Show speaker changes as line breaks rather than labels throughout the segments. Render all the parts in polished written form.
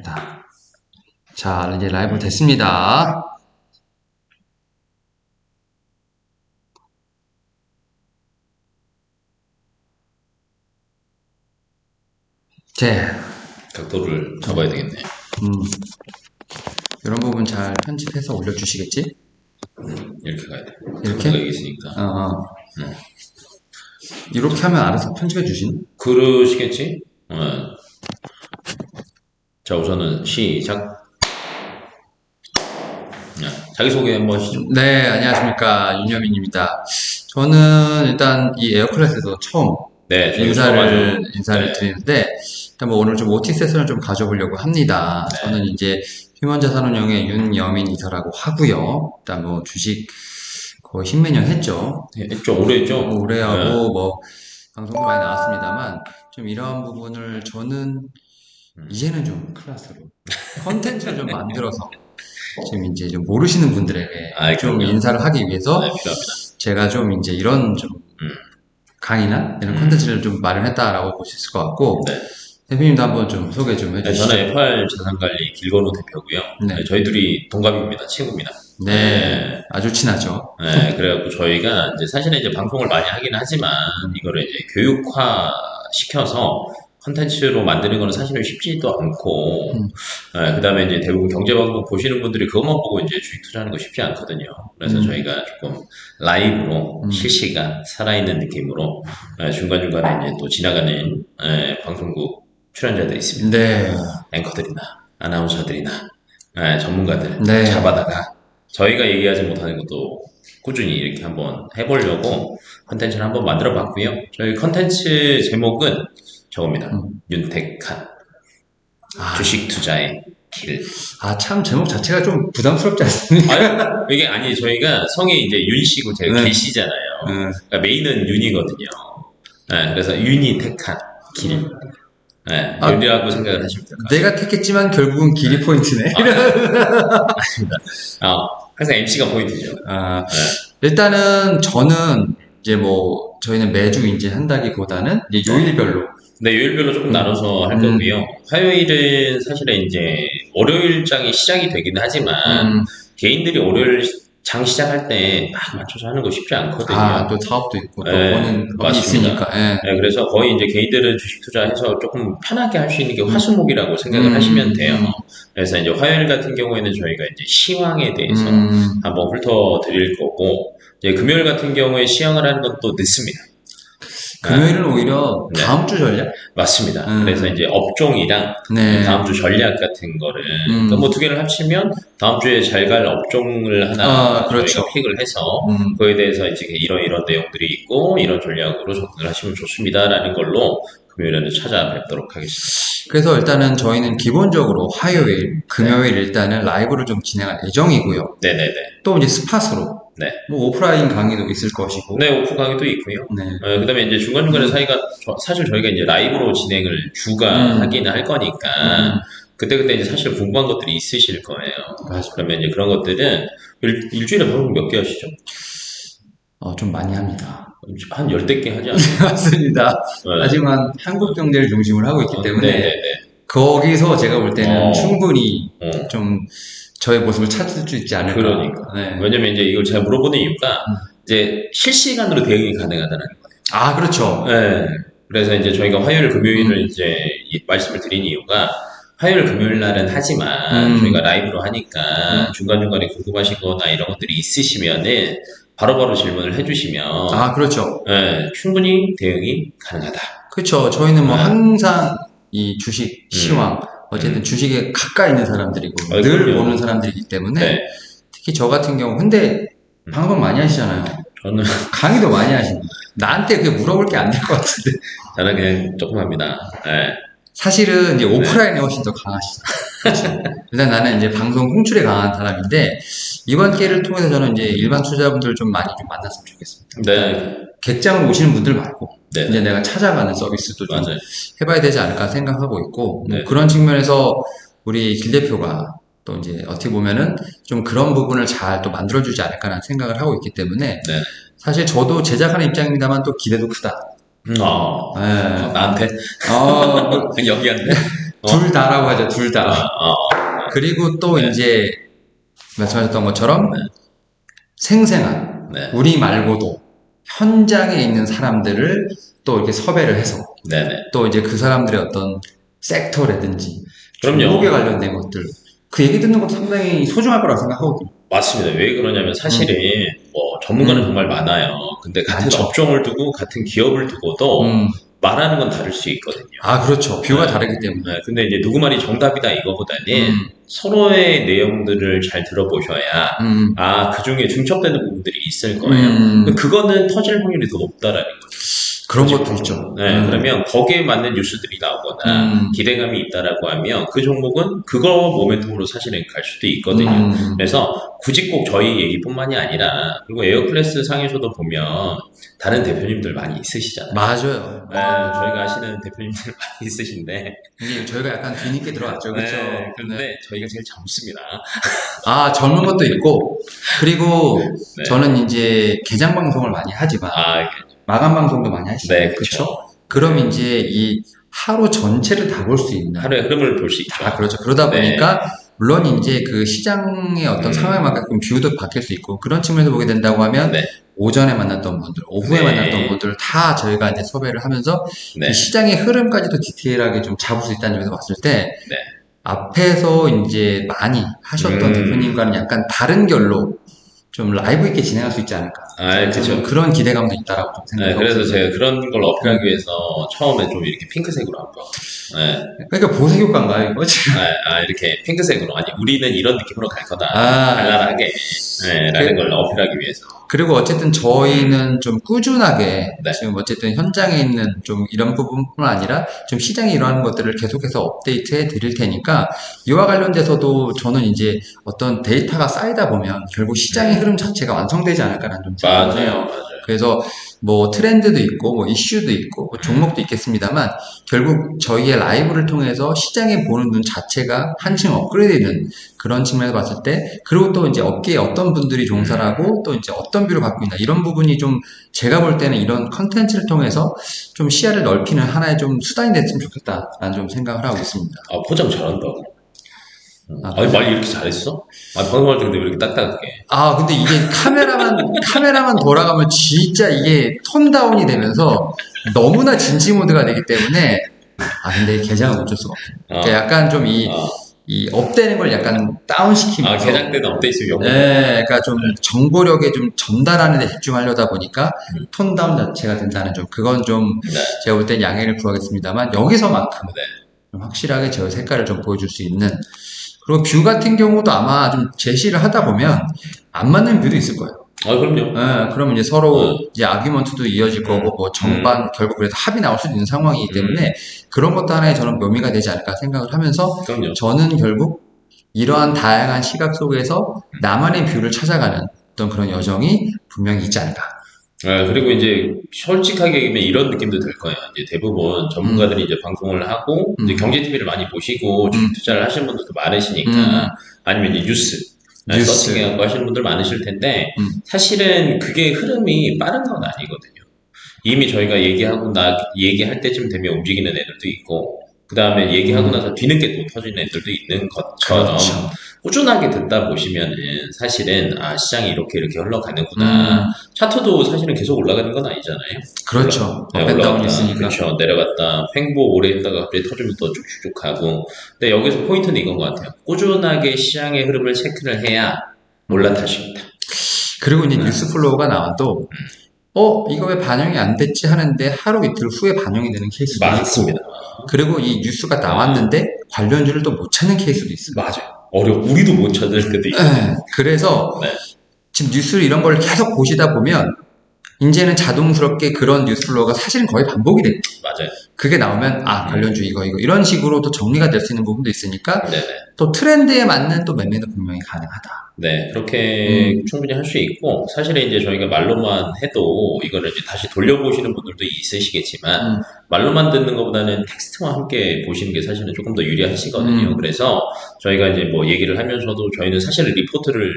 됐다. 자, 이제 라이브 됐습니다. 제,
각도를 잡아야 되겠네.
이런 부분 잘 편집해서 올려주시겠지?
이렇게 가야 돼.
이렇게?
각도가 여기 있으니까.
이렇게 하면 알아서 편집해 주신?
그러시겠지? 자, 우선은 시작. 자기소개 한번 하시죠.
네, 안녕하십니까. 윤여민입니다. 저는 일단 이 에어클래스에서 처음
네, 저희
인사를
네.
드리는데, 일단 뭐 오늘 좀 OT 세션을 좀 가져보려고 합니다.
네.
저는 이제 휴먼자산운용의 윤여민 이사라고 하고요. 일단 뭐 주식 거의 십몇 년 했죠.
좀 오래 했죠?
오래 하고 뭐 방송도 많이 나왔습니다만, 좀 이런 부분을 저는 이제는 좀 클래스로 컨텐츠를 좀 만들어서 지금 이제 좀 모르시는 분들에게 좀
그럼요.
인사를 하기 위해서
네, 필요합니다.
제가 좀 이제 이런 좀 강의나 이런 컨텐츠를 좀 마련했다라고 볼 수 있을 것 같고,
네.
대표님도 한번 좀 소개 좀
네,
해주시죠.
저는 FR 자산관리 길건우 대표고요.
네.
네, 저희 둘이 동갑입니다. 친구입니다.
네, 아주 친하죠.
네, 그래갖고 저희가 이제 사실은 이제 방송을 많이 하긴 하지만 이거를 이제 교육화 시켜서 컨텐츠로 만드는 거는 사실은 쉽지도 않고, 그 다음에 이제 대부분 경제방송 보시는 분들이 그것만 보고 이제 주식 투자하는 거 쉽지 않거든요. 그래서 저희가 조금 라이브로 실시간 살아있는 느낌으로 중간중간에 이제 또 지나가는 방송국 출연자들이 있습니다.
네.
앵커들이나 아나운서들이나 전문가들
네.
잡아다가 저희가 얘기하지 못하는 것도 꾸준히 이렇게 한번 해보려고 컨텐츠를 한번 만들어 봤고요. 저희 컨텐츠 제목은 저겁니다. 윤택한 주식 투자의 길.
참 제목 자체가 좀 부담스럽지 않습니까?
이게 아니 저희가 성이 이제 윤씨고 제가
네.
길씨잖아요. 그러니까 메인은 윤이거든요. 그래서 윤이 택한 길. 윤이라고 생각을 하시면 될 것 같아요.
내가 택했지만 결국은 길이 포인트네.
아닙니다. 항상 MC가 포인트죠.
일단은 저는 이제 뭐 저희는 매주 이제 한다기보다는 이제 요일별로.
네, 요일별로 조금 나눠서 할 거고요. 화요일은 사실은 이제 월요일장이 시작이 되긴 하지만 개인들이 월요일 장 시작할 때 막 맞춰서 하는 거 쉽지 않거든요.
또 사업도 있고 또
네,
버는 법이
맞습니다.
있으니까.
네, 그래서 거의 이제 개인들은 주식 투자해서 조금 편하게 할 수 있는 게 화수목이라고 생각을 하시면 돼요. 그래서 이제 화요일 같은 경우에는 저희가 이제 시황에 대해서 한번 훑어드릴 거고, 이제 금요일 같은 경우에 시황을 하는 건 또 늦습니다.
금요일은 오히려
네.
다음 주 전략?
맞습니다. 그래서 이제 업종이랑
네.
다음 주 전략 같은 거를 그러니까 뭐 두 개를 합치면 다음 주에 잘 갈 업종을 하나
그렇죠.
저희가 픽을 해서 그거에 대해서 이제 이런 내용들이 있고 이런 전략으로 접근을 하시면 좋습니다라는 걸로 금요일에는 찾아뵙도록 하겠습니다.
그래서 일단은 저희는 기본적으로 화요일, 금요일 일단은 라이브를 좀 진행할 예정이고요.
네네네.
또 이제 스팟으로
네.
뭐 오프라인 강의도 있을 것이고.
네, 오프 강의도 있고요.
네.
그 다음에 이제 중간중간에 사실 저희가 이제 라이브로 진행을 주가 하기는 할 거니까, 그때그때 이제 사실 궁금한 것들이 있으실 거예요.
맞아요.
그러면 이제 그런 것들은 일주일에 방송 몇 개 하시죠?
좀 많이 합니다.
한 10대 개 하지 않아요?
맞습니다.
네.
하지만 한국 경제를 중심으로 하고 있기 때문에
네네네.
거기서 제가 볼 때는 충분히
어.
좀 저의 모습을 찾을 수 있지 않을까.
그러니까.
네.
왜냐면 이제 이걸 제가 물어보는 이유가 이제 실시간으로 대응이 가능하다는 거예요.
그렇죠.
네. 그래서 이제 저희가 화요일, 금요일을 이제 말씀을 드린 이유가 화요일, 금요일 날은 하지만 저희가 라이브로 하니까 중간중간에 궁금하시거나 이런 것들이 있으시면은 바로바로 질문을 해주시면
그렇죠.
네, 충분히 대응이 가능하다.
그렇죠. 저희는 뭐 항상 이 주식 시황 어쨌든 주식에 가까이 있는 사람들이고 늘
그럼요.
보는 사람들이기 때문에
네.
특히 저 같은 경우 근데 방송 많이 하시잖아요.
저는
강의도 많이 하십니다. 나한테 그게 물어볼 게 안 될 것 같은데.
저는 그냥 조금 합니다. 네.
사실은 이제 오프라인에 훨씬 더 강하시죠. 그렇죠. 일단 나는 이제 방송 홍출에 강한 사람인데 이번 기회를 통해서 저는 이제 일반 투자자분들을 좀 많이 좀 만났으면 좋겠습니다.
네.
객장으로 오시는 분들 말고
네.
이제 내가 찾아가는 서비스도 좀
맞아요.
해봐야 되지 않을까 생각하고 있고 뭐
네.
그런 측면에서 우리 길 대표가 또 이제 어떻게 보면은 좀 그런 부분을 잘 또 만들어주지 않을까라는 생각을 하고 있기 때문에
네.
사실 저도 제작하는 입장입니다만 또 기대도 크다. 네.
나한테? 여기한테?
둘 다라고 하죠, 둘 다. 그리고 또
네.
이제 말씀하셨던 것처럼 생생한
네.
우리 말고도 현장에 있는 사람들을 또 이렇게 섭외를 해서
네네.
또 이제 그 사람들의 어떤 섹터라든지
그럼요.
종목에 관련된 것들 그 얘기 듣는 것도 상당히 소중할 거라고 생각하거든요.
맞습니다. 왜 그러냐면 사실은 뭐 전문가는 정말 많아요. 근데 같은
많죠.
업종을 두고 같은 기업을 두고도
음.
말하는 건 다를 수 있거든요.
아, 그렇죠. 뷰가
네.
다르기 때문에.
네, 근데 이제 누구 말이 정답이다 이거보다는
음.
서로의 내용들을 잘 들어보셔야 그 중에 중첩되는 부분들이 있을 거예요. 그거는 터질 확률이 더 높다라는 거죠.
그런
그렇죠.
것도 있죠.
네, 그러면 거기에 맞는 뉴스들이 나오거나 기대감이 있다라고 하면 그 종목은 그거 모멘텀으로 사실은 갈 수도 있거든요. 그래서 굳이 꼭 저희 얘기뿐만이 아니라 그리고 에어클래스 상에서도 보면 다른 대표님들 많이 있으시잖아요.
맞아요.
네, 저희가 아시는 대표님들 많이 있으신데
저희가 약간 뒤늦게 들어왔죠. 그렇죠.
네, 그런데 저희가 제일 젊습니다.
아, 젊은 것도 있고, 그리고
네.
저는 이제 개장 방송을 많이 하지만, 마감 방송도 많이 하시죠.
네,
그렇죠. 그럼 이제 이 하루 전체를 다 볼 수 있는.
하루의 흐름을 볼 수 있죠.
그렇죠. 그러다 보니까, 물론 이제 그 시장의 어떤 상황에 맞게끔 뷰도 바뀔 수 있고, 그런 측면에서 보게 된다고 하면, 오전에 만났던 분들, 오후에 만났던 분들 다 저희가 이제 섭외를 하면서, 이 시장의 흐름까지도 디테일하게 좀 잡을 수 있다는 점에서 봤을 때, 앞에서 이제 많이 하셨던 대표님과는 약간 다른 결로 좀 라이브 있게 진행할 수 있지 않을까.
그렇죠.
그런 기대감도 있다라고 생각해요.
그래서 제가 그런 걸 어필하기 위해서 처음에 좀 이렇게 핑크색으로 한번.
그러니까 보색 효과인가요, 이거 지금?
이렇게 핑크색으로. 아니, 우리는 이런 느낌으로 갈 거다. 발랄하게. 라는 걸 어필하기 위해서.
그리고 어쨌든 저희는 좀 꾸준하게 지금 어쨌든 현장에 있는 좀 이런 부분뿐만 아니라 좀 시장에 일어나는 것들을 계속해서 업데이트해 드릴 테니까 이와 관련돼서도 저는 이제 어떤 데이터가 쌓이다 보면 결국 시장의 흐름 자체가 완성되지 않을까라는 좀 생각을 해요. 그래서 뭐 트렌드도 있고 뭐 이슈도 있고 뭐 종목도 있겠습니다만 결국 저희의 라이브를 통해서 시장에 보는 눈 자체가 한층 업그레이드되는 그런 측면에서 봤을 때 그리고 또 이제 업계에 어떤 분들이 종사를 하고 또 이제 어떤 뷰를 갖고 있나 이런 부분이 좀 제가 볼 때는 이런 컨텐츠를 통해서 좀 시야를 넓히는 하나의 좀 수단이 됐으면 좋겠다라는 좀 생각을 하고 있습니다.
포장 잘한다. 말 이렇게 잘했어? 방송할 때 근데 왜 이렇게 딱딱하게?
근데 이게 카메라만 돌아가면 진짜 이게 톤 다운이 되면서 너무나 진지 모드가 되기 때문에 근데 개장은 어쩔 수가 없어요. 그러니까 약간 좀 이 업되는 걸 약간 다운시키면서
개장 때는 업데이트 용.
그러니까 좀 정보력에 좀 전달하는 데 집중하려다 보니까 톤 다운 자체가 된다는 점 그건 좀 제가 볼 땐 양해를 구하겠습니다만 여기서만큼은 좀 확실하게 저 색깔을 좀 보여줄 수 있는 그리고 뷰 같은 경우도 아마 좀 제시를 하다 보면 안 맞는 뷰도 있을 거예요.
그럼요.
그러면 이제 서로 이제 아규먼트도 이어질 거고 뭐 정반 결국 그래서 합이 나올 수도 있는 상황이기 때문에 그런 것도 하나의 저는 묘미가 되지 않을까 생각을 하면서
그럼요.
저는 결국 이러한 다양한 시각 속에서 나만의 뷰를 찾아가는 어떤 그런 여정이 분명히 있지 않을까.
그리고 이제 솔직하게 얘기하면 이런 느낌도 들 거예요. 이제 대부분 전문가들이 이제 방송을 하고 이제 경제 TV를 많이 보시고 투자를 하시는 분들도 많으시니까 아니면 이제 뉴스 서칭해갖고 하시는 분들 많으실 텐데 사실은 그게 흐름이 빠른 건 아니거든요. 이미 저희가 얘기할 때쯤 되면 움직이는 애들도 있고 그 다음에 얘기하고 나서 뒤늦게 또 터지는 애들도 있는 것처럼 꾸준하게 듣다 보시면은 사실은 시장이 이렇게 흘러가는구나. 차트도 사실은 계속 올라가는 건 아니잖아요.
그렇죠. 업앤다운이 있으니까.
그렇죠. 내려갔다 횡보 오래 했다가 갑자기 터지면 또 쭉쭉쭉 가고. 근데 여기서 포인트는 이건 것 같아요. 꾸준하게 시장의 흐름을 체크를 해야 올라탈 수 있다.
그리고 이제 뉴스 플로우가 나와도 이거 왜 반영이 안 됐지 하는데 하루 이틀 후에 반영이 되는 케이스도
맞습니다.
있고 그리고 이 뉴스가 나왔는데 관련주를 또 못 찾는 케이스도 있습니다.
맞아요. 우리도 못 찾을 때도 있고.
그래서 지금 뉴스를 이런 걸 계속 보시다 보면 이제는 자동스럽게 그런 뉴스 플로우가 사실은 거의 반복이 됩니다.
맞아요.
그게 나오면 관련주 이거 이런 식으로 또 정리가 될 수 있는 부분도 있으니까 또 트렌드에 맞는 또 매매도 분명히 가능하다.
그렇게 충분히 할 수 있고 사실은 이제 저희가 말로만 해도 이거를 이제 다시 돌려보시는 분들도 있으시겠지만 말로만 듣는 것보다는 텍스트와 함께 보시는 게 사실은 조금 더 유리하시거든요. 그래서 저희가 이제 뭐 얘기를 하면서도 저희는 사실 리포트를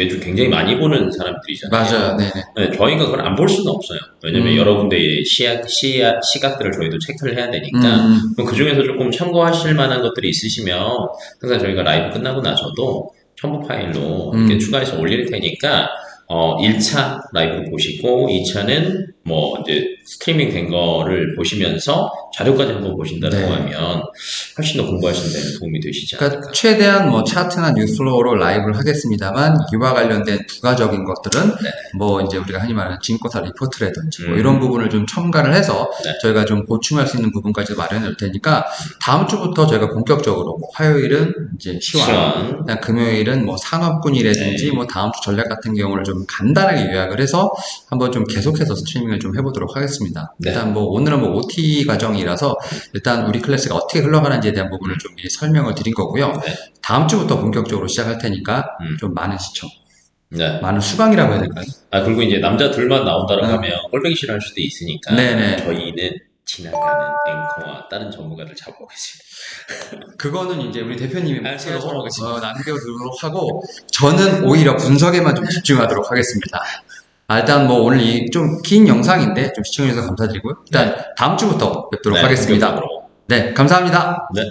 매주 굉장히 많이 보는 사람들이잖아요.
맞아요. 네네.
네, 저희가 그걸 안 볼 수는 없어요. 왜냐면
음.
여러 군데의 시각들을 저희도 체크를 해야 되니까, 그럼 그 중에서 조금 참고하실 만한 것들이 있으시면, 항상 저희가 라이브 끝나고 나서도 첨부 파일로 이렇게 추가해서 올릴 테니까, 1차 라이브 보시고, 2차는 뭐, 이제 스트리밍 된 거를 보시면서 자료까지 한번 보신다고
네.
하면, 훨씬 더 공부하시는 데 도움이 되시지 않을까.
그러니까 최대한 뭐 차트나 뉴스플로우로 라이브를 하겠습니다만 이와 관련된 부가적인 것들은 뭐 이제 우리가 흔히 말하는 진코사 리포트라든지 뭐 이런 부분을 좀 첨가를 해서
네.
저희가 좀 보충할 수 있는 부분까지 마련해 놓을 테니까 다음 주부터 저희가 본격적으로 뭐 화요일은 이제 시황, 그다음 금요일은 뭐 산업군이라든지
네.
뭐 다음 주 전략 같은 경우를 좀 간단하게 요약을 해서 한번 좀 계속해서 스트리밍을 좀 해보도록 하겠습니다.
네.
일단 뭐 오늘은 뭐 OT 과정이라서 일단 우리 클래스가 어떻게 흘러가는지에 대한 부분을 좀 미리 설명을 드린 거고요.
네.
다음 주부터 본격적으로 시작할 테니까 좀 많은 시청, 많은 수강이라고 해야 될까요?
그리고 이제 남자 둘만 나온다고
네.
하면 꼴보기 싫어할 수도 있으니까
네네.
저희는 지나가는 앵커와 다른 전문가들 잡아오겠습니다.
그거는 이제 우리 대표님이
제가
몫으로
전화하겠습니다.
남겨두도록 하고 저는 오히려 분석에만 좀 집중하도록 하겠습니다. 일단 뭐 오늘 이 좀 긴 영상인데 좀 시청해주셔서 감사드리고요. 일단 다음 주부터 뵙도록
네,
하겠습니다.
본격적으로.
네, 감사합니다.
네.